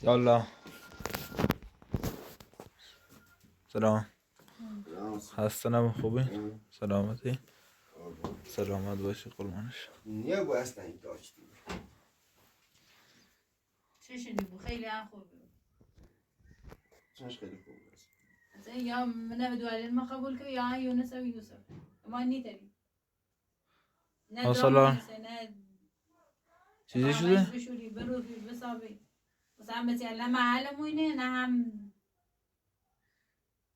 یالا سلام. خسته نباشی. خوبی؟ سلامتی؟ سلامت باشی قربانش. نه با اصلا این داشتی چشنی بود خیلی هم خوب بود. چش خیلی خوب است. مثلا یا من بدوالین ما قبول که یا یونس و یوسف ما نیتریم نه سلام. نه چیزی شده؟ بشوری بروفی بسابی مثلا مثلا محل موینه نه هم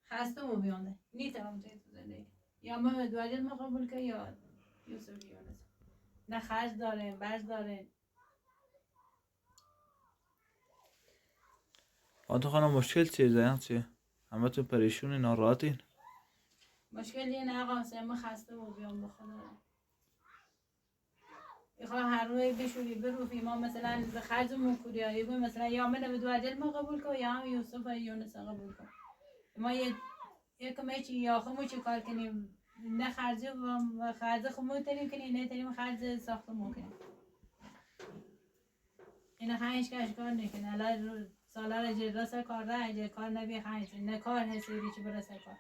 خسته و بیانده نیترم توی تو زندگی یا ما بدوالین ما قبول که یا یوسف و یونس نه خرج داره برج داره. آنتو خانم مشکل چیه؟ زیان چیه؟ همه تو پریشونی ناراحتین؟ مشکلی نه آقا مثلا ما خسته و بیان بخدا میخواه هر روی بشوری بروفی ما مثلا به خرجمون کوریایی بود مثلا یا من به دو عجل ما قبول کن یا هم یوسف و یونس قبول کن ما یه کمی چی یا خمو چی کار کنیم نه خرجه و خرجه خمو تریم کنیم نه تریم خرج ساختمون کنیم این خواهش کش کار نکنه الان سالار جراسه کار را کار نبی خواهش نه کار حسیری چی برسه کار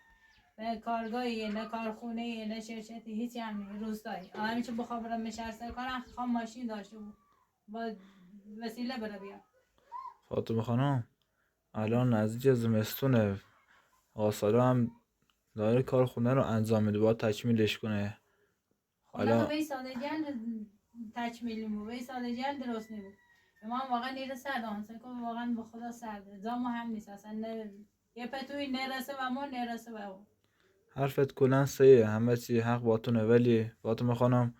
نه کارگاهی نه کارخونه نه شرکتی هیچی هم نیست روستایی آدمی چه بخوابرم مشرسه کارم خواهم ماشین داشته بود با وسیله بره بیا فاطمه خانم الان نزدیک زمستونه. آسالا هم داره کار خونه رو انجام میده باید تکمیلش کنه. خونه حالا به ساده جلد تکمیلی بود به ساده جلد درست نبود ما هم واقعا نیره سرد آنسه که واقعا به خدا سرده زامو هم نیست اصلا نه یه پتوی نرسه و ما نرسه و او حرفت کلا صحیحه، همه چی حق باتونه، ولی فاطمه خانم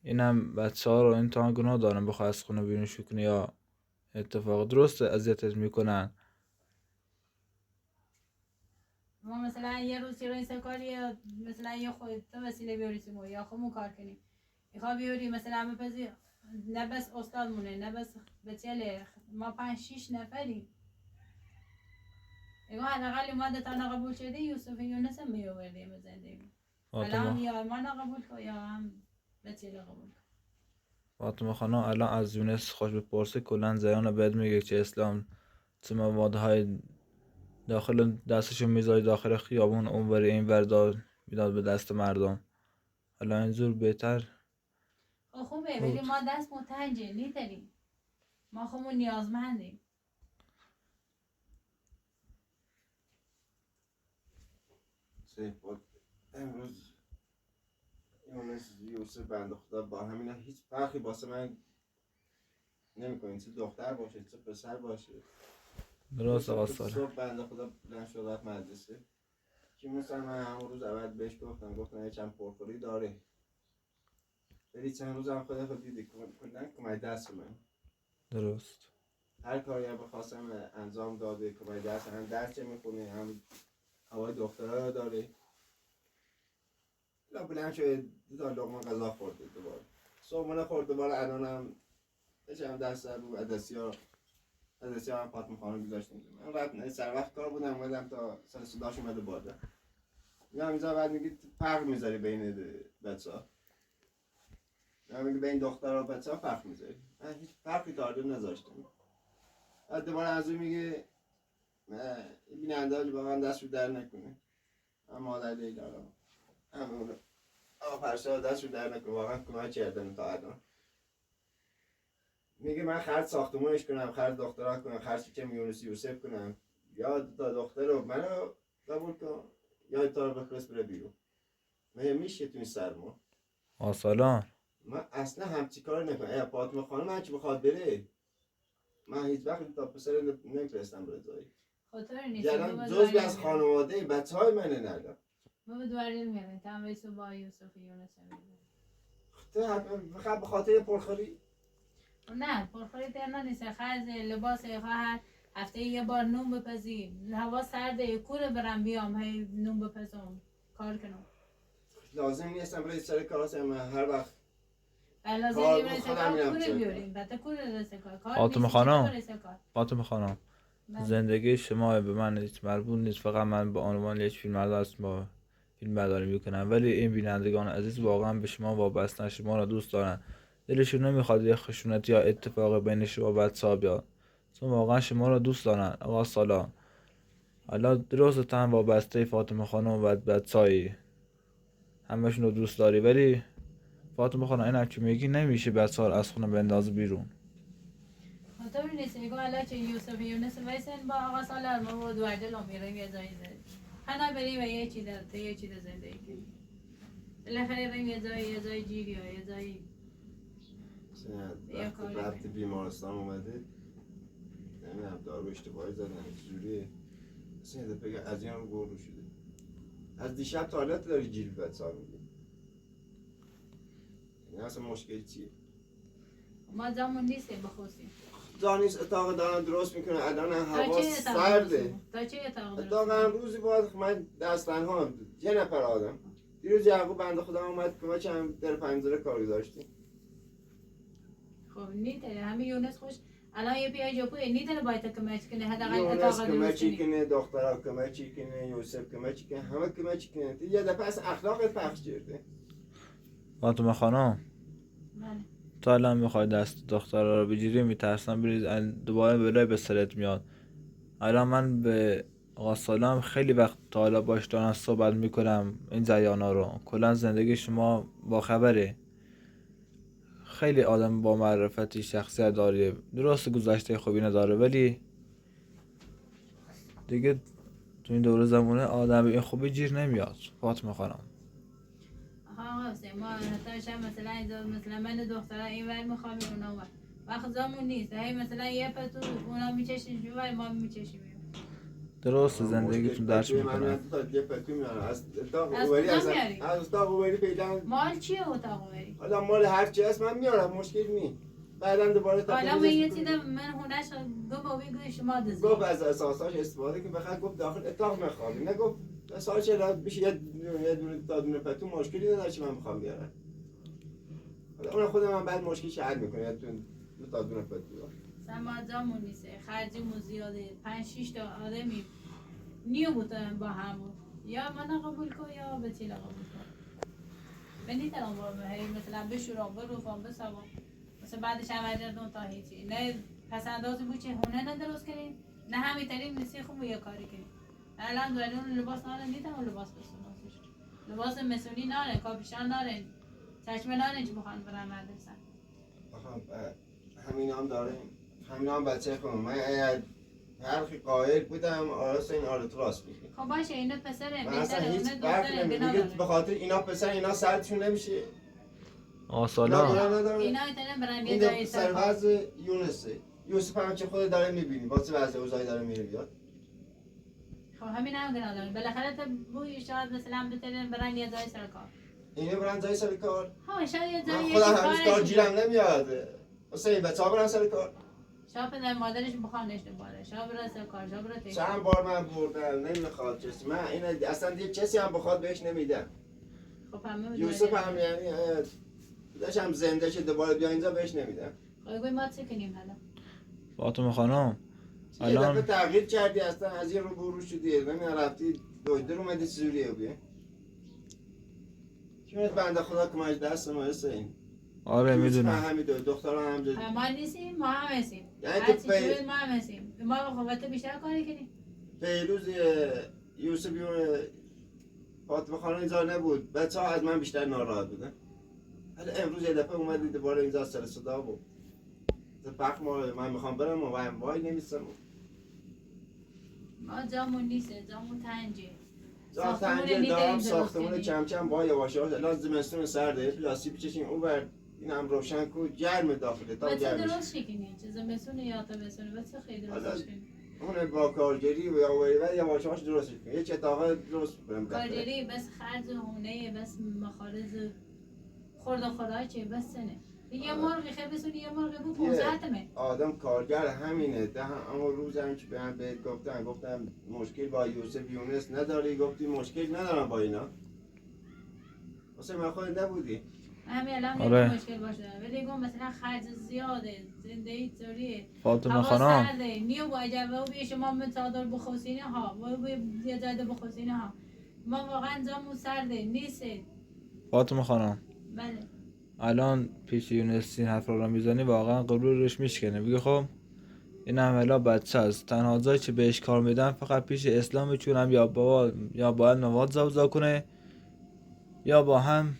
اینم بچه ها رو امتحان گناه دارن بخواه از خونه بیرونشون کنی یا اتفاق درسته اذیتت میکنن. ما مثلا یه روز چرا این کاری مثلا یه خود تو وسیله بیاریسیم یا خودمون کار کنیم میخوا بیاری مثلا بپذی نه بس استاد مونه نه بس بچله ما 5-6 نفریم اگه حداقل ما دتا قبول شده یوسف یونس هم میآوردیم زندگی الان فاطمه یا ما قبول کن یا هم بچله قبول کن فاطمه خانم الان از یونس خوش بپرسه کلا زیان بهت میگه چه اسلام چه موادهای داخل دستشو میذاری داخل خیابون اونور این ور داد میداد به دست مردم. الان اینجور بهتر. خب خوبه ولی ما دست متنجه نیتریم ما خودمون نیازمندیم سه بود امروز یونس یوسف بنده خدا با همینا هیچ فرقی واسه من نمیکنه چه دختر باشه چه پسر باشه. درست آقا یوسف ساله. صبح بنده خدا بلند شد رفت مدرسه که مثلا من همون روز اول بهش گفتم یه چند پرخوری داره ولی چند روز هم خود دیدی کندن کمک دست من درست. هر کاری هم بخواستم انجام داده کمک دست هم درس میخونه هم هوای دخترها رو داره. لا بلند شده دو لقمه غذا خورده دوباره صبحونه خورد دوباره الان هم داشتم دست رو عدسی ها هم فاطمه خانم گذاشتیم من رفت سر وقت کار بودم اومدم تا سر صداش اومده بالا میگم اینجا بعد میگی فرق میذاری بین بچه ها میگی بین دختر و بچه ها فرق میذاری من هیچ فرقی تارده نذاشتم بعد دوباره از اون میگه این بیننده با من دست رو در نکنه من مادر دیگرم همون آقا پرشا دست رو در نکنه واقعا کمک کردن تا الان میگه من خرج ساختمونش کنم خرج دخترها کنم خرج که یونس یوسف کنم یا تا دختر رو منو قبول کن یا تا رو بخواست بره بیرون میشه تو این سرما آسالان من اصلا همچی کار نکنم فاطمه خانم من که بخواد بره من هیچ وقت تا پسر نمیفرستم رضایی خاطر نیست الان جزء از خانواده بچه های منه ندارم ما به دواریم میریم تمام ویسو با یوسف یونس تو به خاطر پرخوری نه پرخوری ترنا نیست خرج لباس خواهر هفته یه بار نون بپزیم هوا سرده کوره برم بیام هی نون بپزم کار کنم لازم نیستم برای سر کاراتم هر وقت لازم کار یه بود برسه خودم کار میرم کوره سر بیاریم بعد کوره رسه کار فاطمه نیست چطور خانم برسه کار فاطمه خانم بله. زندگی شما به من هیچ مربوط نیست، فقط من به عنوان یک فیلم است با فیلم برداری میکنم، ولی این بینندگان عزیز واقعا به شما وابستن، شما را دوست دارن، دلشون نمیخواد یه خشونت یا اتفاق بین شما و بچه‌ها بیاد. چون واقعا شما رو دوست دارن. آقا سالار، حالا درسته تو هم وابسته فاطمه خانم و بچه‌ای همشون رو دوست داری، ولی فاطمه خانم اینم که میگی نمیشه بچه‌ها رو از خونه بنداز بیرون. خاطر نیست میگو الان چه یوسف یونس وایسن با آقا سالار ما بود وردل میریم یه جایی حنا بریم و یه چی در زندگی کنیم. بالاخره بریم یه جای جیری و یه جایی وقتی رفتی بیمارستان اومده نمیدونم دارو اشتباهی زدن زوری اصلا یه دفعه از این رو گرو شده. از دیشب تا حالت داری جیری بد سال میگی. این اصلا مشکل چیه؟ ما جامون نیستیم بخوستیم. دانیس اتاق دارن درست میکنه الان تا هوا چه اتاق سرده. تا چه اتاق اتاق درست امروزی باید من دستنها یه نفر آدم دیروز یعقوب بنده خدا اومد که ما چند در پنجره کار گذاشتیم. خب نیته همه یونس خوش الان یه پیای جوپوی نیته باید کمک کنه حداقل یونس اتاق درست کمچی کنه. کنه، دخترها کمچی کنه، یوسف کمچی کنه، همه کمچی کنه. یه دفعه اصلا اخلاقت پخش کرده. فاطمه خانم بله. تا الان میخوای دست دخترها رو بگیری میترسم برید دوباره بلای به سرت میاد. الان من به آقا سالم خیلی وقت تا حالا باش دارم صحبت میکنم این جریانا رو. کلا زندگی شما با خبره، خیلی آدم با معرفتی، شخصیت داره، درست گذشته خوبی نداره، ولی دیگه تو این دوره زمانه آدم به این خوبی گیر نمیاد. فاطمه خانم آقا حسین ما حتی شب مثلا اینجا مثلا من دخترها این ور میخوام اونا ور وقت زمون نیست هی مثلا یه پتو اونا میچشین جو و ما میچشیم درست زندگیتون درش من میکنن. تا یه پتو میارم از اتاق از اوری کجا میاری؟ از اتاق اوری پیدا. مال چیه اتاق بری؟ حالا مال هر چی هست من میارم مشکل نی. بعداً دوباره حالا من یه چیز من هونش دو با بگوی شما دزدی گفت از اساساش استفاده که بخاطر گفت داخل اتاق میخوابی نگفت اساسش را بشه یه دونه تا دونه پتو مشکلی نداره چی من میخوام بیارم. حالا اون خود من بعد مشکل شهر میکنه یا دو تا دونه پتو سما جامون نیسته خرجیمون زیاده 5-6 تا آدمی نیو بودن با هم یا من قبول کن یا به تیلا قبول کن من نیترم با هی مثلا بشورم بروفم بسوام مثلا بعدش عملیاتون تا هیچی نه پس اندازی بود چه هونه ندرست کنین نه همین طریق نیستی خوب یه کاری کنین الان دوالون لباس ناره نیتم لباس بسونم لباس مسونی ناره کاپیشان ناره چشمه ناره چی بخوان برن مدرسه همین هم داره همین هم بچه خونم من هر قایل بودم آرست این آرت راست میگه خب باشه اینا پسره من اصلا بهتره هیچ اونه فرق دختره نمیده بنا به خاطر اینا پسر اینا سرتشون نمیشه. آقا سالم اینا ایترن برن یه این جایی پسر وضع یونسه یوسف هم که خود داره میبینی واسه وضع اوضاعی داره میره بیاد. خب همین هم گناه داره بالاخره تو بوی شاید مثلا بترن برن یه جای سر کار اینو برن جای سر کار ها شاید یه من جایی خودم همیشه کار گیرم نمیاد واسه این بچه ها برن سر کار. شاید پدر مادرش بخوانش دوباره شاید برن سر کار شاید برن تیش چند بار من بردم نمیخواد کسی من این اصلا دیگه کسی هم بخواد بهش نمیدم. خب همه یوسف هم یعنی داشتم زنده شه دوباره بیا اینجا بهش نمیدم. خب گوی ما چه کنیم حالا فاطمه خانم یه دفعه الان تغییر کردی اصلا از یه رو برو شدی نمیدونم رفتی دویده رو اومدی سوریه بیه چونت بنده خدا کمش دست ما این آره میدونم همین دختران هم ما نیستیم ما هم هستیم یعنی هر تو چی جوید ما هم هستیم ما به قوت بیشتر کاری کنیم پیروز یوسف فاطمه خانم اینجا نبود بچه ها از من بیشتر ناراحت بودن. حالا امروز یه دفعه اومدی دوباره اینجا سر صدا بود پخ ما من میخوام برم و وای نمیستم ما جامون نیسته جامون تنجه ساختمون دارم ساختمون کم کم با یواش یواش الان زمستون سرده پلاستیک بچشیم اون بر این هم روشن کو گرم داخله تا بچه گرمش درست شکنی چه زمستونه یا تابستونه بچه خیلی درست شکنی اون با کارگری و یواش یواش درست کنیم یه چتاقه درست کنیم کارگری بس خرج هونه بس مخارج خورد و خوراک چه بس سنه یه مرغی خیلی بسونی یه مرغی بود 500 تومه آدم کارگر همینه اما روزم که بهت گفتم مشکل با یوسف یونس نداری گفتی مشکل ندارم با اینا واسه من خود نبودی همین الان آره. مشکل باشه ولی گم مثلا خرج زیاده زندگی طوریه فاطمه خانم نیو با اجابه و بی شما متادر بخوسینه ها و بی زیاده بخوسینه ها ما واقعا جامون سرده نیست. فاطمه خانم بله الان پیش یونس این حرف رو میزنی واقعا قبولش میشکنه بگی خب این هم الا بچه است. تنها جایی که بهش کار میدن فقط پیش اسلام میچونم یا بابا یا باید مواد زوزا کنه یا با هم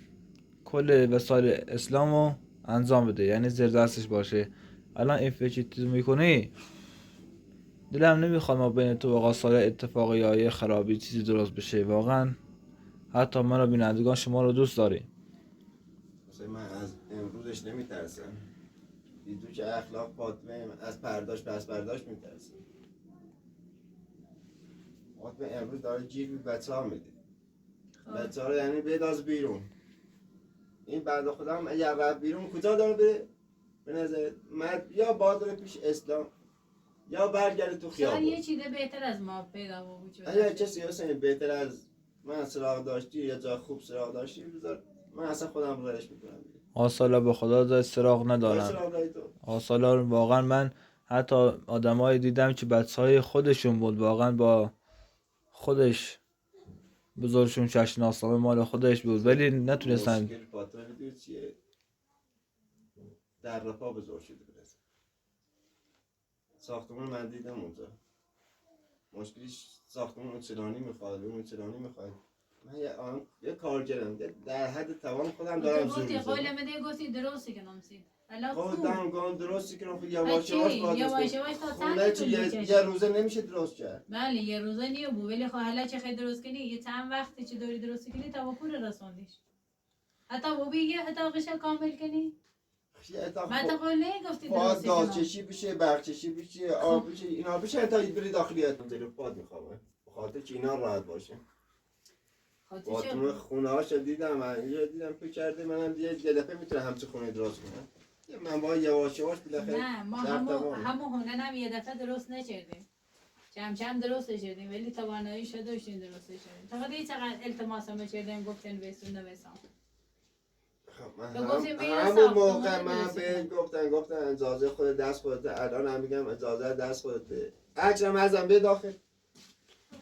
کل وسایل اسلامو انجام بده، یعنی زیر دستش باشه. الان این فکری تو میکنی دلم نمیخواد ما بین تو و آقا صالح اتفاقی یا یه خرابی چیزی درست بشه. واقعا حتی من و بینندگان شما رو دوست داریم. مثلا من از امروزش نمیترسم. دیدو که اخلاق فاطمه از پرداش پس پرداش میترسم. فاطمه امروز داره جیب بچه ها میده. بچه ها رو یعنی بداز بیرون. این بنده خدا هم اگر رفت بیرون کجا داره بره؟ به نظر من یا باید بره پیش اسلام یا برگرده تو شاید خیابون. یه چیزه بهتر از ما پیدا بود. اگر کسی حسین بهتر از من سراغ داشتی یا جا خوب سراغ داشتی بذار من اصلا خودم بذارش میکنم. آقا صالح به خدا داد سراغ ندارم. سراغ داری تو؟ آقا صالح واقعا من حتی آدمایی دیدم که بچهای خودشون بود، واقعا با خودش بزرگشون چشم ناسنامه مال خودش بود ولی نتونستن. مشکل فاطمه میدونی چیه؟ در رفاه بزرگ شده برسه. ساختمون من دیدم اونجا. مشکلش ساختمون اونچنانی میخواد، اونچنانی میخواد. من یه کارگرم در حد توان خودم دارم زور گفتی میزنم. قول مده گفتی درستی که نمسید. الان خودم گام درستی که خود یواش یواش یواش باید یواش یواش تا خونه چند یه روزه نمیشه درست کرد. بله یه روزه نیه بو ولی خب حالا چه خیلی درست کنی یه چند وقتی چه دوری درست کنی تا با پول رسوندیش. حتی بو یه اتاقش کامل کنی. من تا قول نگفتی درستی گاز کنم. چشی بشه، برق چشی بشه، آب بشه، اینا بشه تا بری داخلیت زیر پاد میخوام. به خاطر که اینا راحت باشه. فاطمه خونه هاش دیدم، من دیدم فکر کرده منم یه دفعه میتونم همچه خونه درست کنم. من با یواش یواش بالاخره نه ما همون خونه هم یه دفعه درست نکردیم. چم درست کردیم ولی توانایی شده داشتیم درست کردیم. تا وقتی چقدر التماس هم کردیم گفتن بهتون نوشتم. همون موقع من به گفتن اجازه خود دست خودته. الان هم میگم اجازه دست خودته. عکسم ازم به داخل.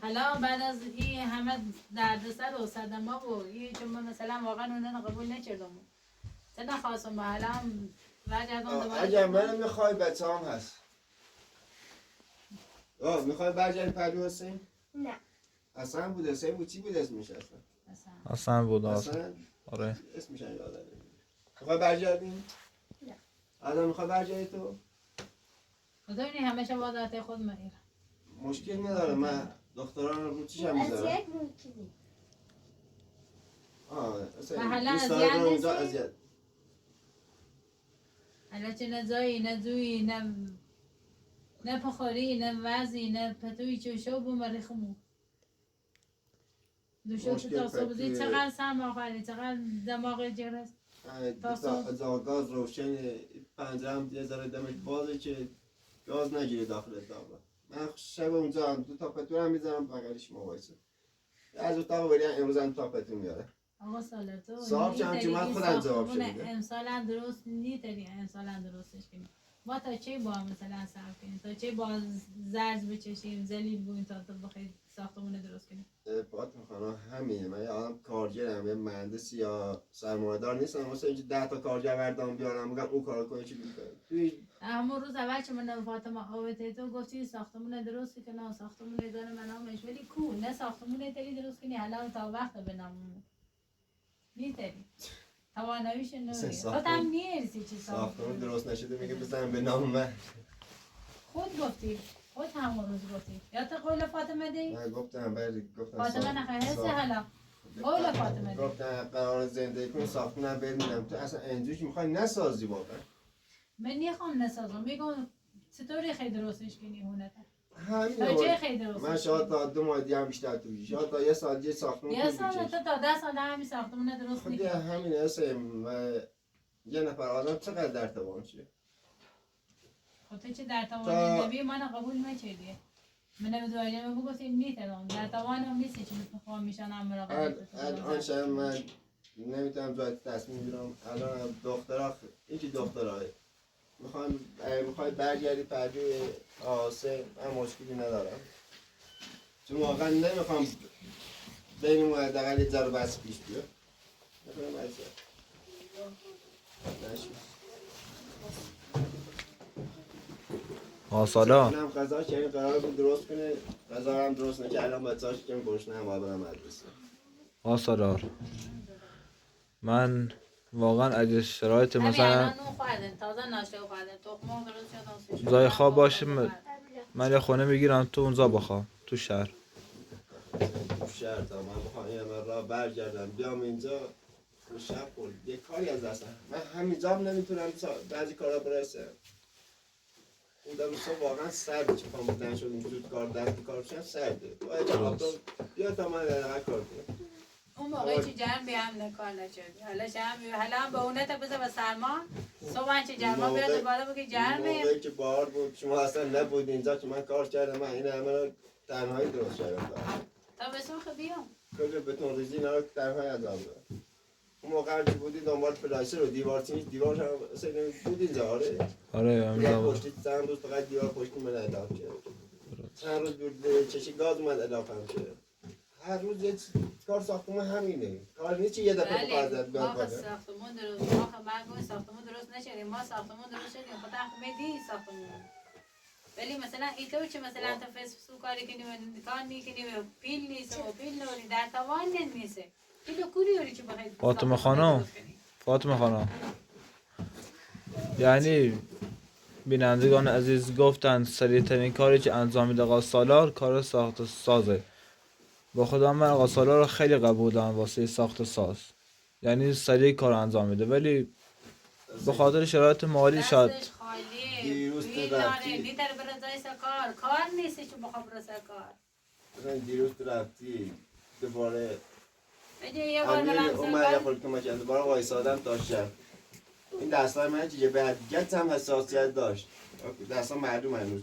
حالا بعد از این همه دردسر و صدمه و این چون مثلا واقعا اونها قبول نکردم. چه خواستم با حالا برگردم دوباره. اگر من میخوای بچه‌ام هست. میخوای برگردی پری حسین؟ نه. حسن بود، حسین بود، چی بود اسمش اصلا؟ حسن بود. حسن؟ آره. اسمش هم یادم نمیاد. میخوای برگردی؟ نه. الان میخوای برگردی تو؟ ببینی همیشه وضعیت خود میگیره. مشکل نداره من دختران رو چیشم میذارم. اذیت میکنی. حالا اذیت. حالا چه نزایی نزوی نه پخوری نه وزی نه پتوی چوشو بمری خمو دوشو تا صبحی چقدر سرما آخری چقدر دماغ جرس تا گاز روشن پنجرم یه ذره دمش بازه که گاز نگیره داخل اتاق. من شب اونجا هم 2 تا پتو هم میذارم بغلش وایسه. از اتاق بریم امروز هم تا پتو میاره. آقا سال تو صاحب چند که من خودم جواب شده. امسال درست نیتری امسال درستش کنیم. ما تا چه با مثلا صرف کنیم تا چه با زرز بچشیم ذلیل بودیم تا بخیر ساختمون درست کنیم. فاطمه خانم همینه. من یه آدم کارگرم، یه مهندس یا سرمایه‌دار نیستم واسه اینکه 10 تا کارگر بردارم بیارم میگم اون کارو کنه چی میکنه. همون روز اول که من فاطمه آوته تو گفتی ساختمون درست کنه ساختمون داره منامش ولی کو نه ساختمون تری درست کنی حالا تا وقت بنام میتری تواناییش نداری خودم میرسی چی ساختمون درست نشده میگه بزنم به نام من. خود گفتی خود همون روز گفتی یا تو قول فاطمه دی؟ من گفتم فاطمه نخواهی هسته حالا قول فاطمه دی گفتم قرار زندگی کنی ساختمونم ببینم تو اصلا اینجوری میخوای نسازی واقعا. من نخوام نسازم میگم چطوری خیلی درستش کنی هونه همین من شاید تا 2 ماه دیگه هم بیشتر تو بیشه شاید تا 1 سال دیگه ساختمون یه سال تا 10 سال همین ساختمون درست کنی. خب همین یه نفر آدم چقدر در توان شه. خب تو چه در توان نبی من قبول نکردی. من نمیدونم من گفتم میتونم در توانم نیستی چون میخوام میشنم مراقبت. الان شاید من نمیتونم جای تصمیم بگیرم. الان دخترها یکی دخترای میخوای برگردی پروی آسه من مشکلی ندارم چون واقعا نمیخوام بین ما حداقل یه ذره بس پیش بیاد. آقا سالار اونم غذاش یعنی قرار بود درست کنه، غذا هم درست نکرد، الان بچه‌هاش که گشنه هم باید برن مدرسه. آقا سالار من واقعا اگه شرایط همین مثلا الان نون خوردن، تازه ناشته خوردن، تخم مرغ درست شد، آسش زای شد، خواب تخم باشه تازه خوردن. من یه خونه میگیرم تو اونجا بخوام تو شهر. تو شهر تا من بخوام یه راه برگردم بیام اینجا تو شب خورد یه کاری از دستم، من همینجا هم نمیتونم بعضی کارا برسه. بودم صبح واقعا سرده، چه پام بودن شد اینجور کار دست کار بشن سرده. باید آبدار بیا تا من دقیقه کار کنم. اون موقعی چی جمع بیام کار نشد، حالا جمع حالا هم به اونه تا بذار به سرما صبح چه جمع بیاد بالا بگی جمعه. موقعی که بار بود شما اصلا نبود اینجا که من کار کردم، من این همه رو تنهایی درست کردم. تا به سوخ بیام کل بتون ریزی اینا رو تنهایی انجام دادم. اون موقع که بودی دنبال پلاستر و دیوار چیز دیوار هم اصلا بود اینجا. آره یه امضا پشتی چند روز فقط دیوار پشتی من اضافه کرد. چند روز بود چشی گاز اومد اضافه هم شد. هر روز یه کار ساختمون همینه. کار نیست که یه دفعه بخواد زد ما کنه. ساختمون درست ما خبر ساختمون درست نشدیم، ما ساختمون درست شدیم خود احمدی ساختمون. ولی مثلا ایتو چه مثلا تا فسفسو کاری کنیم کار میکنیم پیل نیست و پیل نوری در توان نیست. پیل کوری چه بخیر. فاطمه خانم یعنی بینندگان عزیز گفتن سریع ترین کاری که انجام میده آقا سالار کار ساخت سازه. با خدا من آقا سالار رو خیلی قبول دارم واسه ساخت ساز، یعنی سریع کار انجام میده، ولی به خاطر شرایط مالی شاید دیروز کار نیست که بخوام برسه کار. دیروز رفتی دوباره یه بار برم اومد یه خورده کمک کرد دوباره وایسادم تا شب. این دستای من چیه به حدیت هم حساسیت داشت، دستا معلوم هنوز.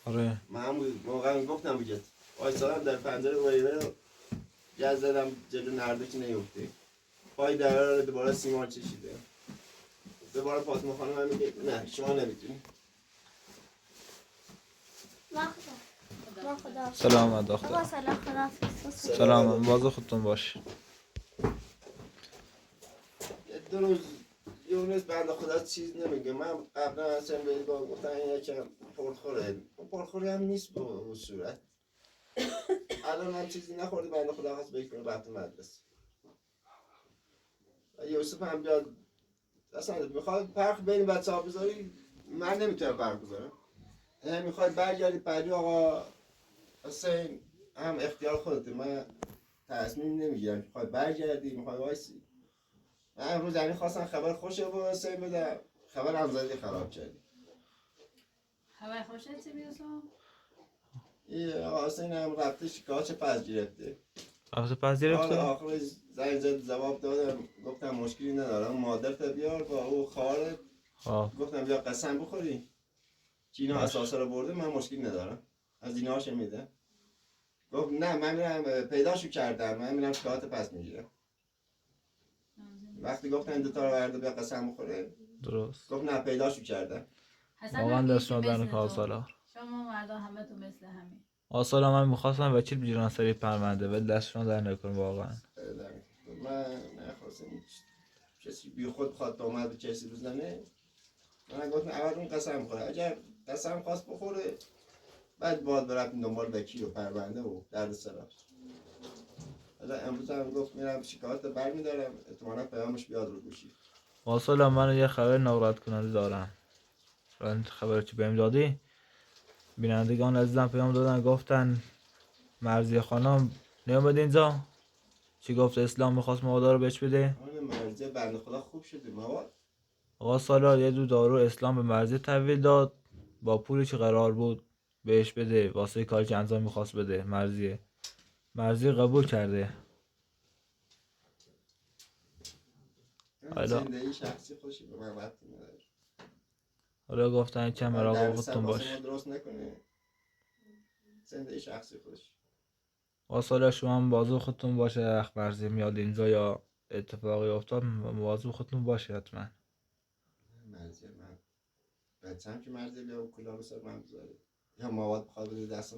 آره من هم موقع گفتم بجت وایسادم در پنجره وایوه رو گز زدم جلو نرده که نیفته، پای دره رو دوباره سیمان چشیده. دوباره فاطمه خانم هم میگه نه شما نمیتونی. سلام دختر. سلام باز خودتون باش. دو روز یونس بنده خدا چیز نمیگه. من قبلا اصلا به گفتن این یکم پرخوره، پرخوری هم نیست به اون صورت. الان هم چیزی نخورده بنده خدا هست بکنه رفت مدرسه. یوسف هم بیاد اصلا میخواد فرق بین بچه ها بذاری، من نمیتونم فرق بذارم. میخواد برگردی پری آقا حسین هم اختیار خودته، من تصمیم نمیگیرم. میخواد برگردی میخواد وایسی. من امروز یعنی خواستم خبر خوشه با حسین بدم، خبر هم زدی خراب کردی. خبر خوشه چی بیوسم؟ آقا حسین هم رفته شکایت پس گرفته. پس گرفته؟ آخر زنگ زد جواب دادم گفتم مشکلی ندارم مادرت بیار با او خواهرت. گفتم بیا قسم بخوری که اینا اساسا رو برده، من مشکلی ندارم از اینا هاش میده. گفت نه من میرم پیداشو کردم، من میرم شکایت پس میگیرم. وقتی گفتم این دوتا رو برده بیا قسم بخوره درست گفت نه پیداشو کردم. واقعا دست ندارن که آسالا شما مردا همه تو مثل همین آسالا من میخواستم وکیل بگیرن سری پرونده ولی دستشون در نکن واقعا. من نخواستم کسی بی خود بخواد اومد به کسی بزنه. من گفتم اول اون قسم بخوره، اگر قسم خواست بخوره بعد باید برفتیم دنبال وکیل و پرونده و درد سرا. حالا امروز هم گفت میرم شکایت برمیدارم، احتمالا پیامش بیاد رو گوشی. آسالا من یه خبر ناراحت کننده دارم. من خبر چی بهم دادی؟ بینندگان عزیزم پیام دادن گفتن مرضیه خانم نیومد اینجا چی گفت اسلام میخواست مواد رو بهش بده. مرضیه بنده خدا خوب شده مواد. آقا سالار یه دو دارو اسلام به مرضیه تحویل داد با پولی که قرار بود بهش بده واسه کاری که انجام میخواست بده. مرضیه قبول کرده. زندگی شخصی خوشی به من ربطی نداره. حالا گفتن کم مراقب خودتون باش. درست نکنه زندگی شخصی خوش. آسالا شما هم بازو خودتون باشه، اخبرزی میاد اینجا یا اتفاقی افتاد بازو خودتون باشه حتما. مرضیه من بچم که مرضیه بیا و کلا بسر من بذاره یا مواد بخواد بده دستم.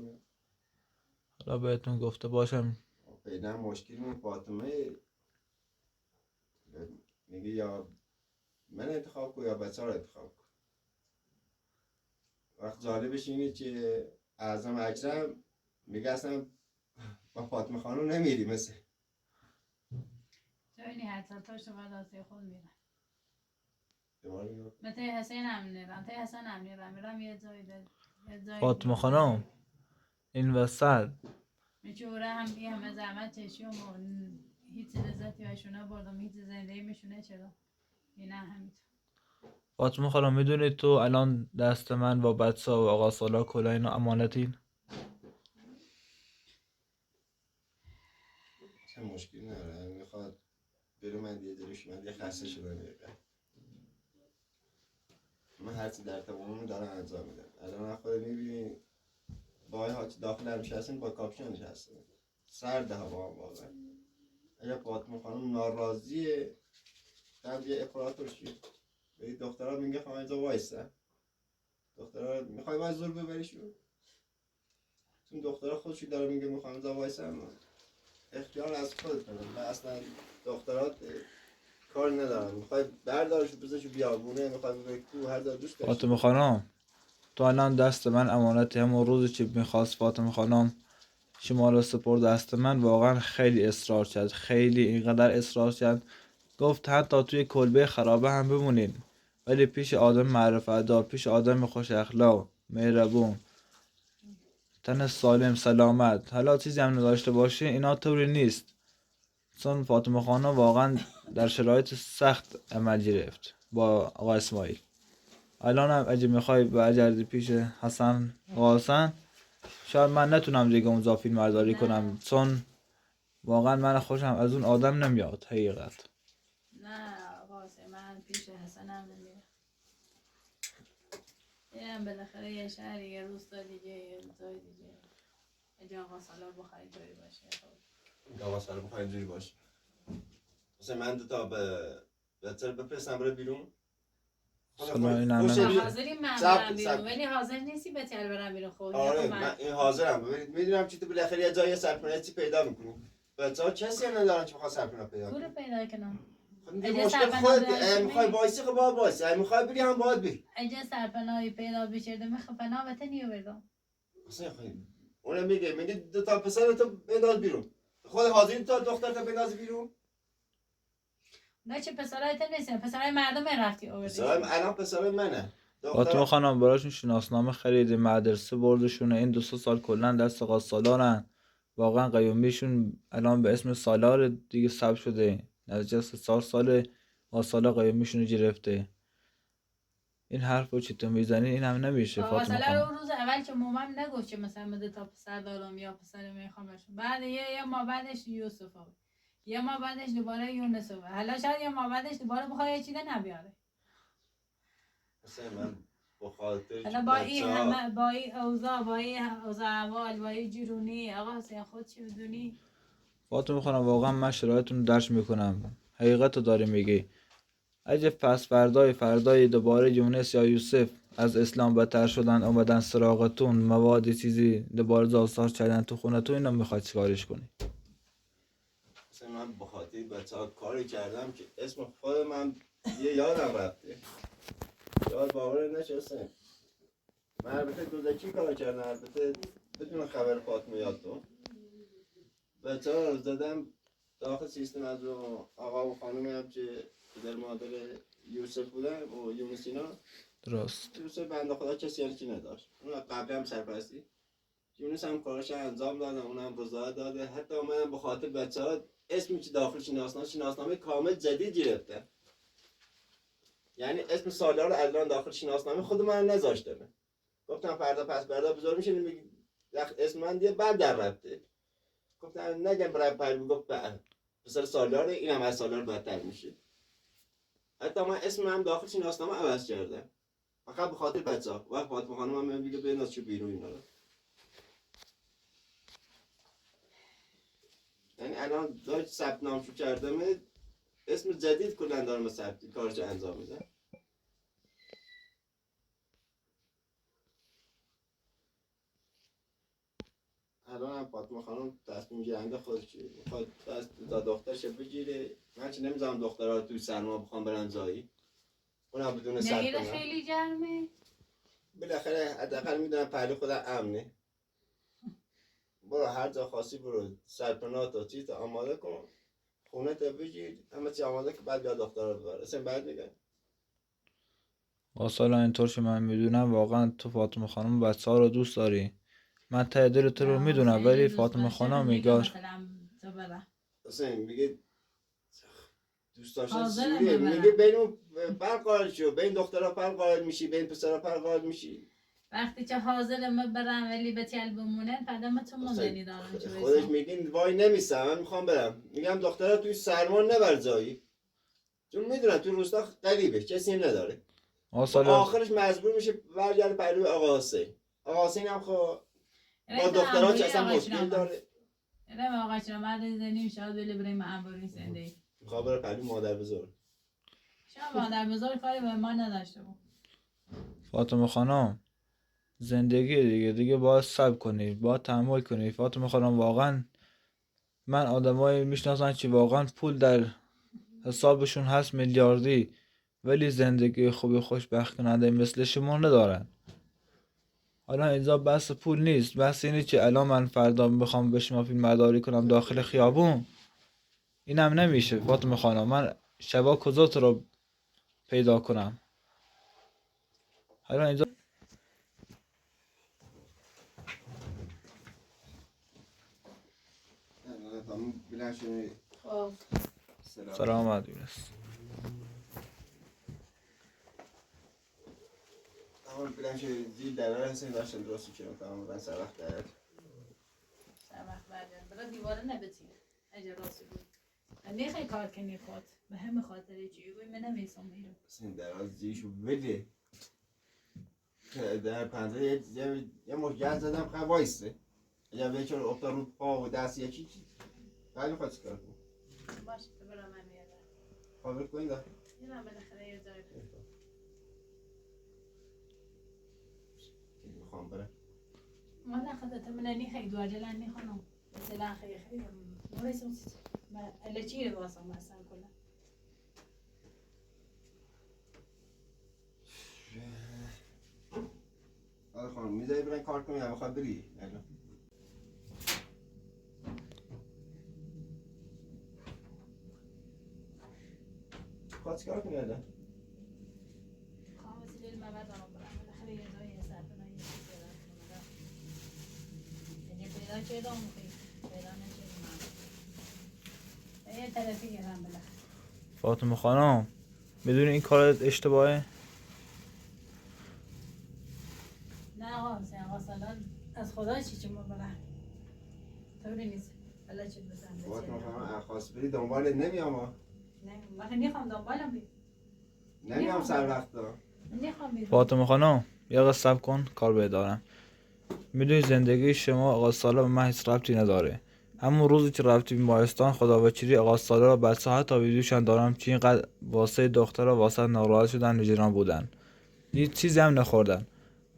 حالا بهتون گفته باشم پیدا مشکلی من فاطمه میگه یا من انتخاب کن یا بچه ها رو انتخاب کن. وقت جالبش اینه که اعظم اکرم میگه اصلا با فاطمه خانم نمیری مثل جایی حتی تا شما داسته خود میرن دوباره میگه مثل حسین هم نیرم تا حسین هم نیرم میرم یه جایی فاطمه خانم این وسط میچوره هم بی همه زحمت چشیم و هیچ لذتی هاشونه بردم هیچ زندگی میشونه چرا اینه همینطور. فاطمه خانم میدونی تو الان دست من با بچه‌ها و آقا سالا کلا اینو امانتین. چه مشکلی نداره میخواد برو من دیگه دلش من دیگه خسته شدم من هرچی در توانم دارم انجام میدم. الان خود میبینی با های هاچی داخل هم نشستیم با کاپشن نشستیم سرده ها با هم واقعا. اگر فاطمه خانم ناراضیه تب یه اپراتور شید به دخترها میگه خواهم اینجا وایسته دخترها میخوای باید زور ببریشون چون دخترها خودشی داره میگه میخوام اینجا وایسته اختیار از خودت کنم و اصلا دخترات کار ندارم میخوای بردارش بزنشو بیابونه میخوای ببری کو هر جا دوست داشتی. فاطمه خانم تو الان دست من امانتی. همون روزی که میخواست فاطمه خانم شما رو سپرد دست من واقعا خیلی اصرار کرد، خیلی اینقدر اصرار کرد گفت حتی توی کلبه خرابه هم بمونین ولی پیش آدم معرفت دار، پیش آدم خوش اخلاق مهربون تن سالم سلامت حالا چیزی هم نداشته باشه اینا طوری نیست. چون فاطمه خانم واقعا در شرایط سخت عمل گرفت با آقا اسماعیل. الان هم اگه میخوای برگردی پیش حسن آقا حسن شاید من نتونم دیگه اونجا فیلم برداری کنم چون واقعا من خوشم از اون آدم نمیاد حقیقت. نه واسه من پیش حسنم نمیره یه بالاخره یه شهر یه روستا دیگه یه جای دیگه اینجا آقا سالار بخوایی جایی باشه آقا سلام میخوای اینجوری باشه مثلا من دوتا بهتر بپرسم برای بیرون سلام این حاضری من برم بیرون ولی حاضر نیستی بهتر برم بیرون خب آره من این حاضرم میدونم چی تو بالاخره یه جای سرپناهی پیدا میکنی بچه‌ها کسی هم ندارن که بخواد سرپناه پیدا پول کنه پیدا کنم دیگه مشکل خودت میخوای وایسی خب باید وایسی میخوای بری هم باید بری اگه سرپناهی پیدا بشه میخوام پناه وطنیو بدم اصلا اونم میگه دو تا پسر تو بنداز بیرون خود حاضری تا دختر تا بنداز بیرون نه چه پسرای تا نیستن پسرای مردم رفتی آوردی پسرای الان پسرای منه فاطمه خانم براشون شناسنامه خریده مدرسه بردشونه این 2 سال کلا دست آقا سالارن واقعا قیومیشون الان به اسم سالار دیگه ثبت شده نزدیک 3 سال آقا سالار قیومیشون رو گرفته. این حرفو چی تو میزنی این هم نمیشه فاطمه مثلا خانم. روز اول که مومم نگفت که مثلا بده تا پسر دارم یا پسر میخوامشون بعد یه ما بعدش یوسف ها یه ما بعدش دوباره یونس ها حالا شاید یه ما بعدش دوباره بخواد یه چیزی نبیاره مثلا من بخاطر حالا با این همه با این اوضاع با این اوضاع احوال با این جرونی آقا حسین خود چی بدونی فاطمه خانم واقعا من شرایطتون رو درک میکنم حقیقت رو داری میگی. اگه پس فردای دوباره یونس یا یوسف از اسلام بدتر شدن اومدن سراغتون مواد چیزی دوباره زاستار کردن تو خونه تو اینا میخواد چیکارش کنی؟ مثلا من بخاطر بچه‌ها کاری کردم که اسم خود من یه یادم رفته یاد باور نشسته من البته دوزکی کار کردم البته بدون خبر فاطمه یادتون بچه‌ها رو زدم داخل سیستم از رو آقا و خانومی هم که پدر مادر یوسف بودن و یونس اینا درست. یوسف بنده خدا کسی هرچی نداشت اون قبلی هم سرپرستی یونس هم کارش انجام دادن اونم رضایت داده حتی اومدن به خاطر بچه‌ها اسمی که داخل شناسنامه کامل جدید گرفته یعنی اسم سالار الان داخل شناسنامه خود من نذاشته گفتم فردا پس بردا بزرگ میشه میگه اسم من دیگه بعد در رفته گفتم نگم برای پر گفت پسر سالار اینم از سالار بدتر میشه حتی من اسم هم داخل شناسنامه عوض کردم فقط به خاطر بچه‌ها و فاطمه خانم هم میگه بناز چه بیرون اینا رو یعنی الان داشت ثبت نام شو کردم اسم جدید کلا دارم ثبت کارش انجام میدم الان هم فاطمه خانم تصمیم گیرنده خودشه میخواد دست تا دخترش بگیره من چه نمیذارم دخترها رو توی سرما بخوام برن جایی اونم بدون سرپناه خیلی گرمه بالاخره حداقل میدونم پهلو خودم امنه. برو هر جا خاصی برو، سرپناه تا چیز آماده کن، خونه تا بگیر، همه چی آماده که بعد بیا دختر رو ببر. اصلا بعد میگن واصلا اینطور که من میدونم واقعا تو فاطمه خانم بچه ها رو دوست داری. من ته دل تو رو میدونم، خیلی ولی دوست فاطمه داشته، خانم میگه میگه مثلا تو برم اصلا میگه دوست داشتن حاضرم سوریه، ببرم. میگه بین اون فرق قائل شو، بین دخترها فرق قائل میشی، بین پسرها فرق قائل میشی. وقتی که حاضرم برم ولی به تل بمونه پدام تو موندنی دارم چه خودش بایستم. میگین وای نمیسم، من میخوام برم. میگم دخترها توی سرما نبر جایی، چون میدونن تو روستا قریبه کسی نداره. واصلا آخرش مجبور میشه برگرده پهلوی آقا حسین. آقا حسین هم خب با دخترها که اصلا مشکل داره، نه آقا چرا مرد زنیم شاید بله بریم معبوری زندگی. میخواد بره پهلوی مادر بزرگ. شاید مادر بزرگ کاری به ما نداشته بود. فاطمه خانم زندگی دیگه باید صبر کنی، باید تحمل کنی. فاطمه خانم واقعا من آدمایی میشناسم که واقعا پول در حسابشون هست میلیاردی، ولی زندگی خوبی خوشبخت کننده مثل شما ندارن. حالا اینجا بحث پول نیست، بحث اینه که الان من فردا بخوام به شما فیلم برداری کنم داخل خیابون، اینم نمیشه. فاطمه خانم من شبا کجا تو رو پیدا کنم؟ حالا اینجا Tamam bilen şunu خب سلامت یونس. Tamam bilen şey zil derler sen داشتن درست میکنم. تمام من سر وقت در سر وقت برگرد برای دیواره نبتیم اجا راستی بود نخی کار کنی خود به همه خاطره چی گوی من نمیسم میرم sen در زیشو بده. در پنجره یه مشگل زدم خیلی وایسته. اگر به چون افتاد رو پا و دست یکی خیلی خواهد چکار کنم. باشه تو برای من میادم خواهد کنید ده میرم بالاخره یه جای میخوام برم. والا خدت من نخی دو عجله نخونم مثلا خیلی نویسم الا چی رو واسم مثلا کنم آره خانم میذاری برن کار کنی یا بخواد بری؟ نگم خواهد چکار کنی الان؟ خواهم وسیله المبد آنو برم بالاخره یه جایی سرپناه یه چیزی برم یعنی پیدا چه دام خیلی پیدا نشه من یه طرفی گرم بالاخره فاطمه خانم میدونی این کارت اشتباهه؟ نه آقا حسین آقا سالان از خدا چی ما برم طوری نیست بلا چی بزن بابات میخوام خواست بری دنبالت نمیام ها. نه من نمیخوام دنبالم بید نمیام سر وقتا. من نمیخوام بید فاطمه خانم یه دقیقه صبر کن کار بدارم. میدونی زندگی شما آقا ساله به من هیچ ربطی نداره. همون روزی که رفتی بیمارستان خدا وکیلی آقا ساله را بچه ها تا ویدیوشان دارم که اینقدر واسه دخترها واسه ناراحت شدن نجران بودن، هیچ چیزی هم نخوردن.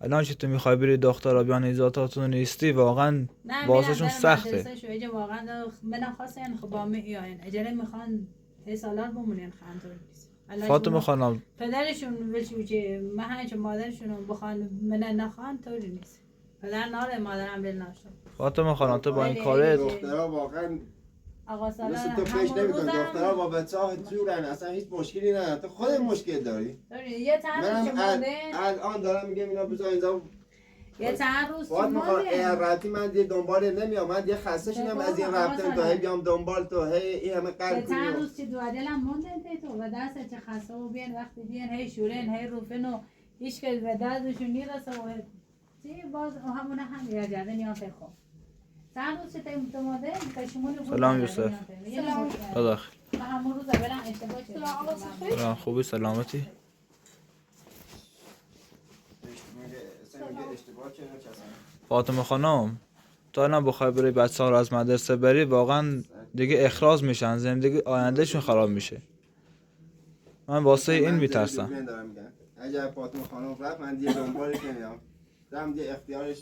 الان که تو میخوای بری دخترها بیان ایزاتاتون نیستی واقعا واسهشون سخته. مدرسه شو اجا واقعا من خواستن خب با می ایاین اجاره میخوان هی سالار بمونین خان طور نیست فاطمه خانم پدرشون ولی چه مهنج مادرشون بخوان من نخوان طوری نیست پدر ناره مادرم بل ناشد فاطمه خانم تو با این کارت دخترها واقعا آقا سالار مثل تو فکر نمی‌کنی. دخترها با بچه ها جورن، اصلا هیچ مشکلی ندارن. تو خودت مشکل داری. یه چند روز که منم مونده الان دارم میگم اینا بذار اینجا یه چند روز که باید میخوام مونده رابطی من دیگه دنبال نمیام. من دیگه خسته شدم از این رفتن تا هی بیام دنبال تو هی این همه یه قلب چند کنی. روز که دو عدلم مونده تو و دست چه خسته و بیان وقتی بیان هی شورین هی روفن و هیچ که به دردشون نیرسه و چی باز همونه هم یه جرده نیان خوب چند روز چه تیم تو مونده کشمون بود سلام یوسف. سلام داداخ و همون روز برم اشتباه شد سلام خوبی سلامتی. اشتباه چه نچسن. فاطمه خانم تا الان بخوای بری بچه ها رو از مدرسه بری واقعا دیگه اخراج میشن، زندگی آیندهشون خراب میشه. من واسه این میترسم. اگر فاطمه خانم رفت من دیگه دنبالش نمیام. دارم دیگه اختیار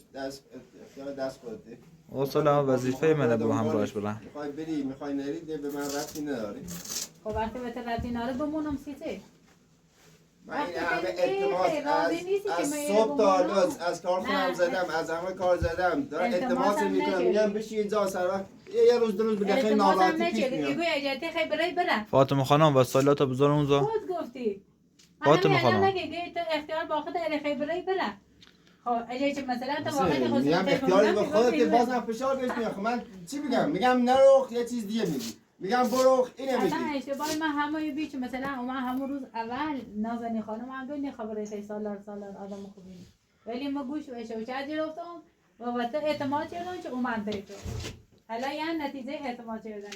دست خودته. اصلا وظیفه منه با همراهش برم. میخوای بری میخوای نری دیگه به من ربطی نداره. خب وقتی به ترتی ناره بمونم سیته من این وقتی همه که التماس خیلی راضی نیستی که از میری صبح تا رو حالا از کارخونم نه. زدم، از همه کار زدم، دارم التماس التماس هم میکنم، نکردی. میگم بشین اینجا سر وقت یه روز دو روز بده خیلی التماس هم ناراحتی پیش نکردی میاد. میگوی اجازه خیلی برای برم فاطمه خانم و سالات بزار اونجا خود گفتی فاطمه من همین الان خانم. نگه تو اختیار با خود علی خیلی برای برم خب اجازه مثلا تو واقعا میگم خواستم اختیاری به خودت که باز بازم فشار بهش میاد. خب من چی میگم نرو یه چیز دیگه میگی، میگم برو اینو اصلا میگی. اشتباه من همه بیچ مثلا من همون روز اول نازنین خانم هم گفت خبره خیلی سالار آدم خوبی نیست. ولی ما گوش بهش و چه گرفتم و وقت اعتماد کردم که اومد تو حالا یعنی نتیجه اعتماد کردن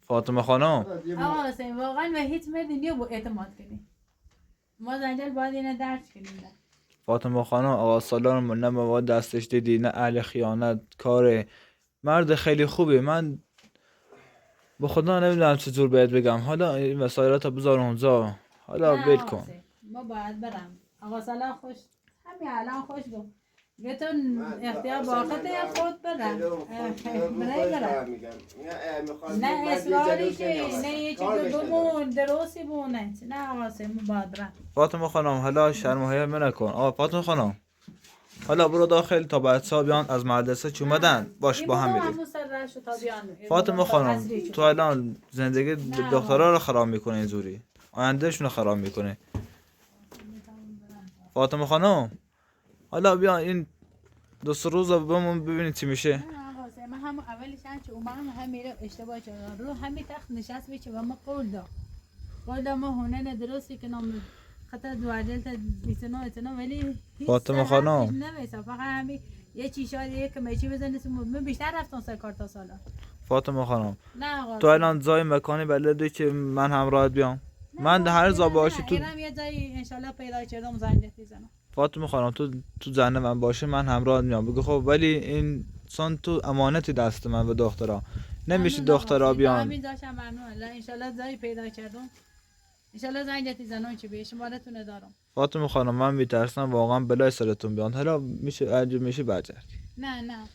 فاطمه خانم آقا حسین واقعا به هیچ مردی نیو با اعتماد کنی ما زنجل باید اینه درک کنیم فاطمه خانم آقا سالار نه مواد دستش دیدی نه اهل خیانت کاره، مرد خیلی خوبی. من به خدا نمیدونم چطور بهت بگم. حالا این وسایلات بذار اونجا، حالا نه ول آقا کن. حسین ما باید برم آقا سلام خوش همین الان خوش گفت بهتون اختیار با خود خود برم برای برم نه اصراری که نه یه چیز بمون درستی بونه نه آقا حسین ما باید برم فاطمه خانم حالا شرم و حیا نکن. آقا فاطمه خانم حالا برو داخل تا بچه‌ها بیان از مدرسه چی اومدن باش با هم میریم. فاطمه خانم تو الان زندگی دخترها رو خراب میکنه اینجوری، آیندهشون رو خراب میکنه. فاطمه خانم حالا بیا این دو سه روز بمون ببینید چی میشه. من هم اولش که اومدم هم میره اشتباه کردم رو همین تخت نشست میشه و ما قول دا ما هونه درستی که نام خطر دوادل تا 29 اتنا ولی فاطمه خانم نمیسا فقط همین یه چیشاری یک میچی بزنه من بیشتر رفتم سر کار تا سالا. فاطمه خانم نه آقا تو الان جای مکانی بلدی که من همراهت بیام؟ من هر جا باشی تو اینم یه جایی انشالله پیدا کردم زنجت میزنم. فاطمه خانم تو زنه من باشه من همراهت میام. بگو خب ولی این سان تو امانتی دست من به دخترها نمیشه دخترها بیان. همین داشتم ممنون الله انشالله جایی پیدا کردم انشالله زنجت میزنم چی به شمارتون دارم. فاطمه خانم من میترسم واقعا بلای سرتون بیان. حالا میشه عجب میشه برگرد. نه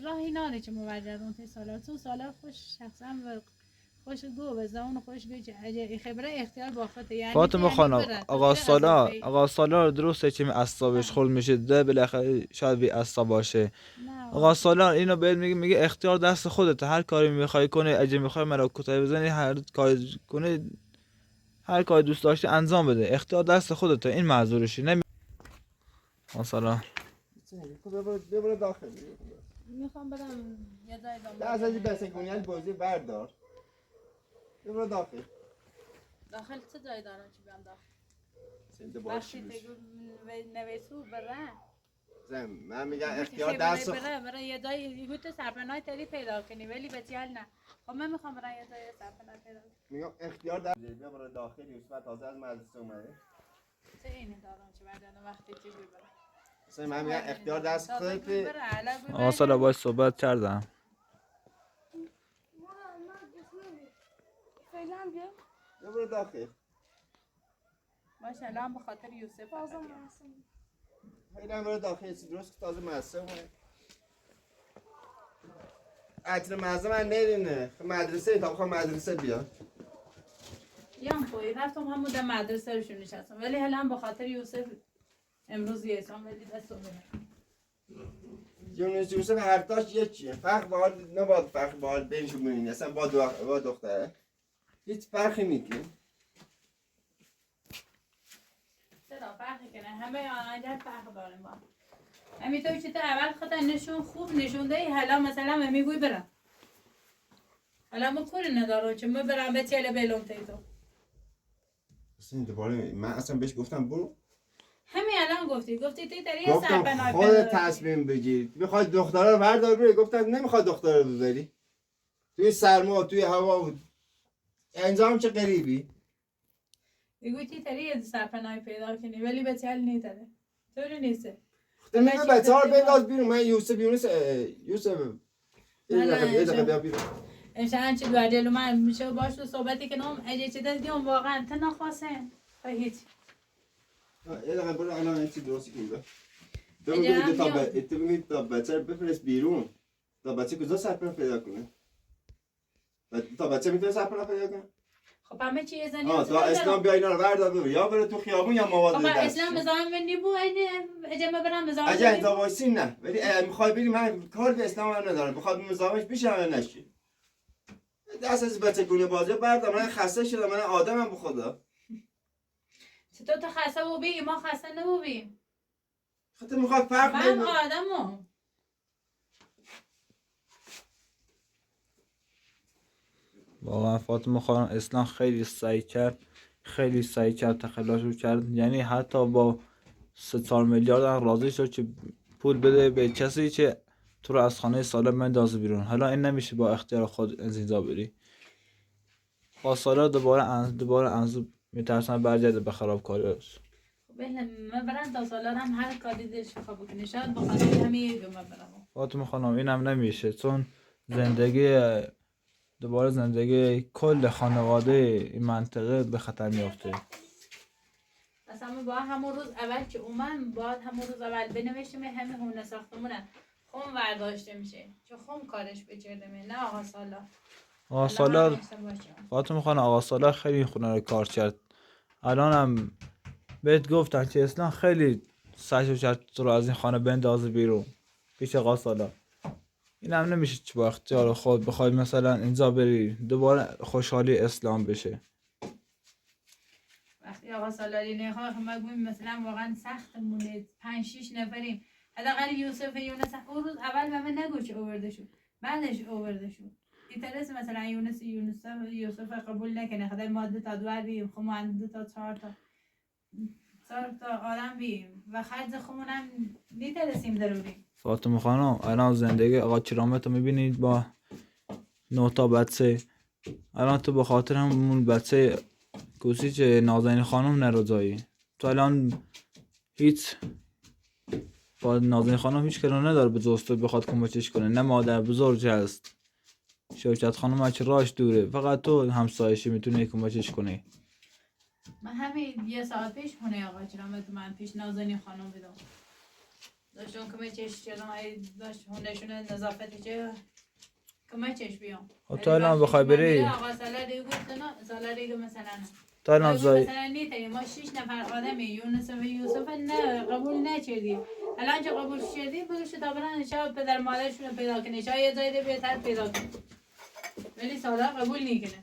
راهی ناره که مبرجرون تی سالا خوش شخصا و خوش گو به زمان خوش گو چه اگه خبره اختیار باخته یعنی فاطمه خانم آقا سالار درسته که اعصابش خل میشه ده بالاخره شاید بی اعصاب باشه. آقا سالار اینو بهت میگه اختیار دست خودته، هر کاری میخوای کنه، اگه میخوای مرا کتای بزنی هر کاری کنه هر کاری دوست داشتی انجام بده، اختیار دست خودته. این معذورشی نمی سلام ببر داخل میخوام برم یه جای دنبال از این بسکونیت بازی بردار ببر داخل چه جای دارم چی بیام داخل سنت وقتی باشی تگو نویسو بره زم من میگم اختیار دست برای یه جای یهو تو سرپناه تری پیدا کنی ولی بسیار نه خب من میخوام برای یه جای سرپناه پیدا کنی میگم اختیار دست ببر داخل یوسف تازه از مدرسه اومده چه اینی دارم چه بعدن وقتی چی ببرم مثلا من میگم اختیار دست خودت. آقا سالا باید صحبت کردم. ببر داخل باشه الان به خاطر یوسف خیلی هم بره داخل درست که تازه مدرسه اومده عطر مزه من ندینه مدرسه تا بخوام مدرسه بیاد یام توی رفتم همون در مدرسه روشون نشستم ولی الان به خاطر یوسف امروز یسام ولی دست یونس یوسف هر تاش یکیه فرق باید نباید فرق باید بینشون ببینی اصلا با دختره هیچ فرقی نیست. چرا فرقی کنه همه آنجا فرق داریم با همینطور که تو اول خاطر نشون خوب نشونده حالا مثلا میگوی برم حالا ما کاری ندارم چه ما برم به تیل بلوم تیتو اصلا دوباره من اصلا بهش گفتم برو همین الان گفتی تی تری یه گفتم سرپناه خودت تصمیم بگیر میخوای دختره رو بردار بری گفتم نمیخواد دختره رو ببری توی سرما توی هوا بود انجام چه غریبی میگوی تی تری یه سرپناه پیدا کنی ولی به تیل نیتره طوری نیسته تو میگه بچه ها رو بنداز بیرون من یوسف یوسف یه دقیقه بیا بیرون امشان چی دوادلو من میشه باش تو صحبتی کنم اگه چی دست دیوم واقعا تا نخواستم تا هیچ یه دقیقه برو الان این چی درستی کنیم تو میگی تا بچه رو بفرست بیرون تا بچه کجا سرپناه پیدا کنه تا بچه میتونه سرپناه پیدا کنه خب همه چی یه زنی تا اسلام بیا اینا رو بردار ببر، یا بره تو خیابون یا مواد خب دست اسلام مزاحم بنی بو اجازه برم مزاحم اگه انت وایسی نه، ولی میخوای بری، من کار به اسلام هم ندارم، بخواد مزاحمش بشه من نشی. دست از بچه گونه بازی بردار، من خسته شدم، من آدمم به خدا. چطور تو خسته بودی ما خسته نبودیم. خاطر میخواد فرق من بین آدمم. واقعا فاطمه خانم اسلام خیلی سعی کرد تخلاش رو کرد، یعنی حتی با 3-4 میلیارد هم راضی شد که پول بده به کسی که تو رو از خانه سالم بندازه بیرون. حالا این نمیشه با اختیار خود از اینجا بری. با سالا دوباره انزو میترسن برگرده به خرابکاریش. بله من برم تا سالارم هر کاری دلش بخواد بکنه، شاید بخاطر همین من برم. فاطمه خانم اینم نمیشه، چون دوباره زندگی کل خانواده این منطقه به خطر میافته. اصلا با همون روز اول که اومد باید همون روز اول بنوشتیم همه هونه ساختمونه خون ورداشته میشه، چه خون کارش بچردمه. نه آقا سالار. آقا سالار فاطمه خانم، آقا سالار خیلی این خونه رو کار کرد. الان هم بهت گفتن که اسلام خیلی سعی کرد تو رو از این خانه بندازه بیرون پیش آقا سالار. این هم نمیشه که با اختیار خود بخوای مثلا اینجا بری دوباره خوشحالی اسلام بشه. وقتی آقا سالاری نخواه ما گویم مثلا واقعا سخت مونه 5-6 نفریم، حداقل یوسف یونس اون روز اول به من نگو چه آورده شد، بعدش آورده شد. اینترس مثلا یوسف قبول نکنه خدای ما 2 تا دور بیم، خب ما 2 تا 4 تا آدم بیم و خرج خمونم نیترسیم ضروری. فاطمه خانم الان زندگی آقا کرامت رو میبینید با 9 تا بچه. الان تو به خاطر همون بچه کوچیک نازنین خانم نرضایی، تو الان هیچ با نازنین خانم هیچ کاری نداره به جز تو بخواد کمکش کنه، نه مادر بزرگ هست شوکت خانم هرچی راش دوره، فقط تو همسایشی میتونی کمکش کنی. من همین 1 ساعت پیش خونه آقا کرامت من پیش نازنین خانم بدم داشتم کمکش کردم، داشت هونشون نظافتی چه کمکش بیام. تو الان بخوای بری آقا سالاری گفت نه سالاری مثلا تو الان مثلا نیتایی ما 6 نفر آدمی یونس و یوسف نه قبول نکردیم، الان که قبول شدیم بگوش تا برن شاید پدر مادرشون رو پیدا کنه، شاید یه جای بهتر پیدا کنه، ولی سالار قبول نکنه.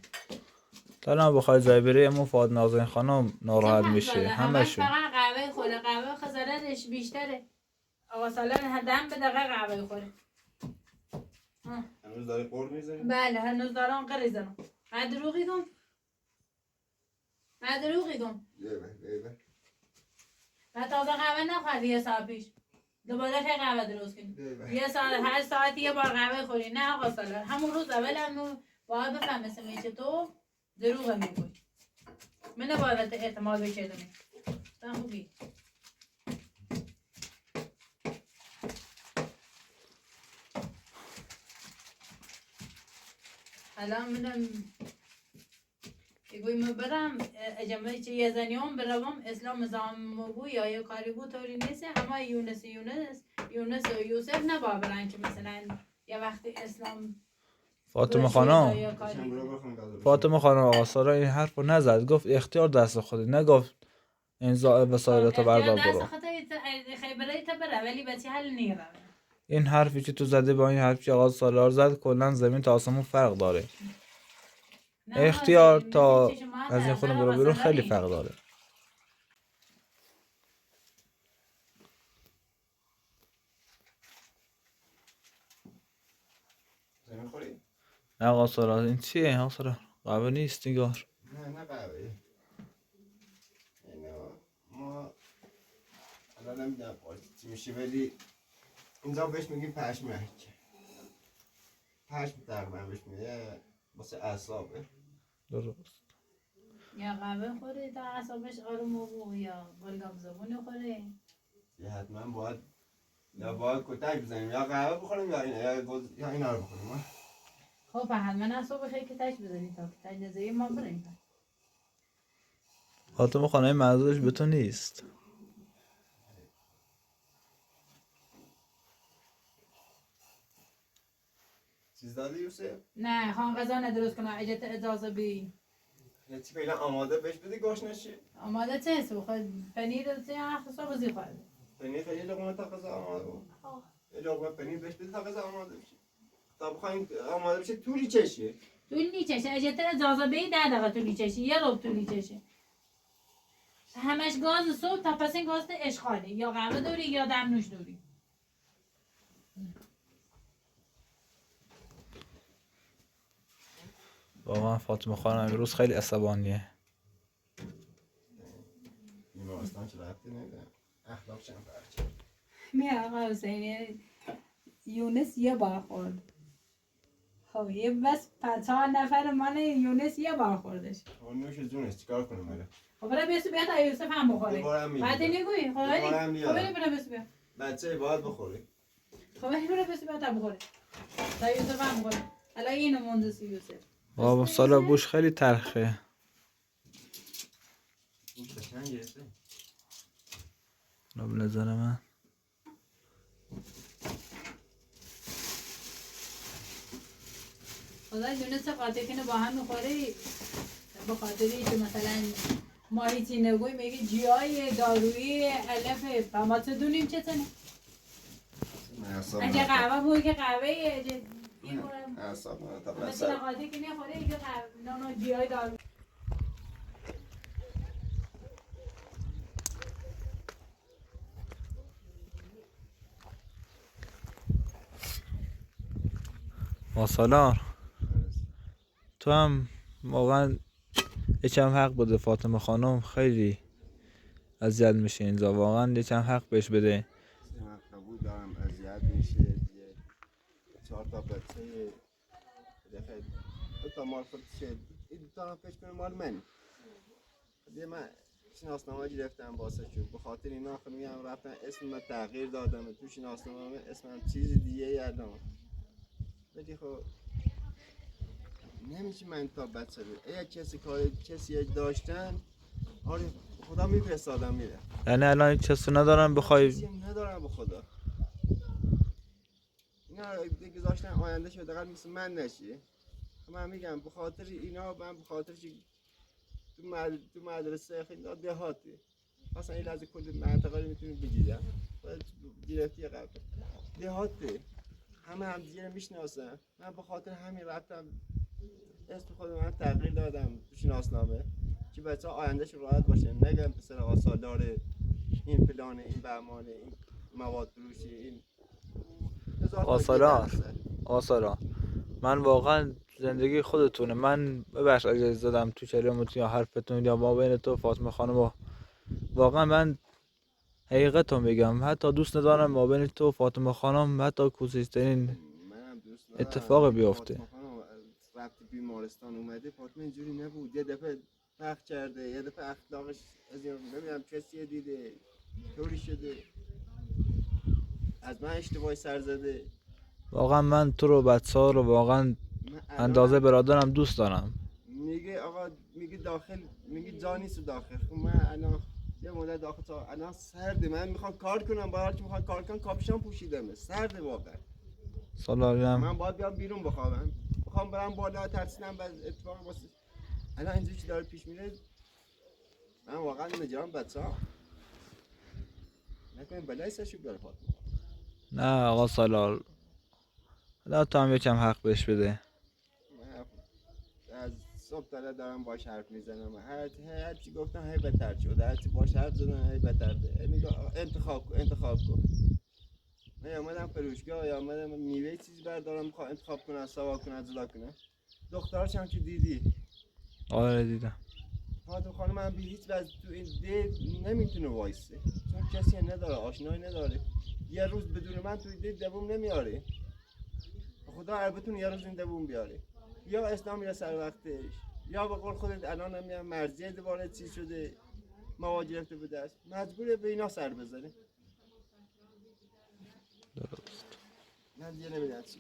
تو الان بخوای جای بری امو فاد نازنین خانم ناراحت میشه همشون. همشون. فقط قهوه خوره، قهوه خسارتش بیشتره. آقا سالار دم به دقیقه قهوه خوره. هنوز داری قرد میزنی؟ بله هنوز دارم قری زنم. من دروغی گم. من تازه قهوه نخوردی 1 ساعت پیش. دوباره که قهوه درست کنی. 1 ساعت هر ساعت یه بار قهوه خوری. نه آقا سالار همون روز اول هم باید بفهمه سمیشه تو دروغ میگوی. من نباید اعتماد بکردم. تا خوبی. الان منم بگویم برم اجماعی چه یه زنیام بروم اسلام زامگو یا یه کاری بود طوری نیست، اما یونس و یوسف نباید برن که مثلا یه وقتی اسلام فاطمه خانم آقا سالار این حرف رو نزد، گفت اختیار دست خودی، نگفت این وسایلاتو بردار برو. دست خودت خیبره تا بره ولی بچه حل نیره. این حرفی که تو زده با این حرفی که آقا سالار زد کلا زمین تا آسمون فرق داره. اختیار تا از این خونه برو بیرون خیلی فرق داره. زمین خوری؟ نه آقا سالار این چیه آقا سالار؟ قهوه نیست نگار. نه قهوه. ما الان نمیدونم چی میشه ولی اینجا بهش میگیم پشمک. پشم تقریبا بهش میگه واسه اعصابه. درست. یا قهوه خوره تا اعصابش آروم بگو یا بلگام زبون خوره. یا حتما باید کتک بزنیم یا قهوه بخوریم یا اینا رو بخوریم. خب حتما اعصاب خیلی که تش بزنی تا که تجنزه ما بریم. فاطمه خانه منظورش به تو نیست. چیز دادی یوسف؟ نه خان غذا ندرست کنه اجازه بی هیچی فعلا آماده بهش بده گاشنشی. آماده چه حسو خود پنیر رو چه اختصار بازی خورده پنیر خیلی لقمه تا غذا آماده بود. یه لقمه پنیر بهش بده تا غذا آماده بشه. تا بخواین آماده بشه طولی چشیه. طول نیچشه اجتر اجازه بی 10 دقیقه طول نیچشه یه ربع طول نیچشه همش گاز صبح تا پس این گاز اشغاله یا قهوه دوری یا دمنوش دوری واقعا فاطمه خانم امروز خیلی عصبانیه. بیمارستان چه رفتی نمیدونم. اخلاق چند فرچه. میره آقا حسینی یونس یه بار خورد خب یه بس 4 نفر من یونس یه بار خوردش اون نوش جونش چیکار کنه میره. خب برای بیسو بیاد تا یوسف هم بخوره دوباره میاد. بعد نگوی خب دوباره خب میاد. برای بیسو بیاد بچه باید بخوری. خب برای بیسو بیاد تا بخوره تا یوسف هم بخوره الان اینو مونده سی یوسف بابا سالا بوش خیلی تلخه. بوش قشنگ گرفته. به نظر من خدا یونس قاطع کنه با هم میخوره به خاطری که مثلا ما هیچی نگوی میگه جیای دارویی علف ما چه دونیم چه تنه اگه قهوه بود که قهوه اگه این مورم اعصاب من تا مثلا بسر. قاطع کنه خوره اینجا قهوه نه جیای دارو با سالار تو هم واقعا یکم حق بده. فاطمه خانم خیلی اذیت میشه اینجا. واقعا یکم حق بهش بده. من قبول دارم اذیت میشه دیگه. 4 تا بچه دفعه 2 تا مال خودشه. این 2 تا هم فکر کنه مال من. دیگه من شناسنامه گرفتم واسه چون به خاطر اینا خب میگم رفتن اسم من تغییر دادم تو شناسنامه اسمم چیز دیگه الان. ولی خب نمیشه من تا بچه بود. اگه کسی داشتن آره خدا میفرستادم میره. یعنی الان هیچ کسی ندارم بخوای کسی ندارم به خدا. اینا دیگه گذاشتن آینده شده دقیقا مثل من نشه. من میگم به خاطر اینا من به خاطر که تو مدرسه خیلی دهاتی مثلا این لحظه کل منطقه رو میتونی بگیرم گرفتی قبل دهاته همه دیگه میشناسن. من به خاطر همین رفتم اسم خود من تغییر دادم تو شناسنامه که بچه ها آیندهش راحت باشه نگم پسر آقا سالاره این فلانه این بهمانه این مواد فروشی این آسارا من واقعا زندگی خودتونه. من ببخش اگه زدم تو کلمتون یا حرفتون یا ما بین تو فاطمه خانم واقعا من حقیقت رو میگم. حتی دوست ندارم ما بین تو فاطمه خانم حتی کوچکترین منم دوست دارم. اتفاق بیفته. فاطمه خانم وقتی بیمارستان اومده فاطمه اینجوری نبود. یه دفعه فرق کرده یه دفعه اخلاقش از این نمیدونم کسی دیده طوری شده از من اشتباهی سر زده. واقعا من تو رو بچه ها رو واقعا اندازه برادرم دوست دارم. میگه آقا میگه داخل میگه جا نیست داخل. خب من الان یه مدت داخل تا الان سرده. من میخوام کار کنم با هر کی میخوام کار کنم کاپشن پوشیدم سرده واقعا. سالاریم من باید بیام بیرون بخوابم. میخوام برم بالا ترسیدم بعد اتفاق واسه الان اینجوری که داره پیش میره. من واقعا نگران بچه‌ام نکنیم بلای سرشو بیاره فاطمه. نه آقا سالار حالا تو هم یکم حق بهش بده. من از صبح تا دارم باش حرف میزنم. هر چی گفتم هی بهتر شده. هر چی باش حرف زدم هی بهتر ده. میگه انتخاب کن. من اومدم فروشگاه یا اومدم میوه چیزی بردارم میخوام انتخاب کنم سوا کنم جدا کنم. دخترش هم که دیدی آره دیدم. فاطمه خانم هم به هیچ وجه تو این ده نمیتونه وایسه چون کسی نداره آشنایی نداره. یه روز بدون من توی ده دوم نمیاره. خدا البته یه روز این دوم بیاره. یا اسلام میره سر وقتش یا به قول خودت الان هم مرزیه دوباره چی شده مواد گرفته به دست مجبوره به اینا سر بزنه. درست. من دیگه نمیدونم چی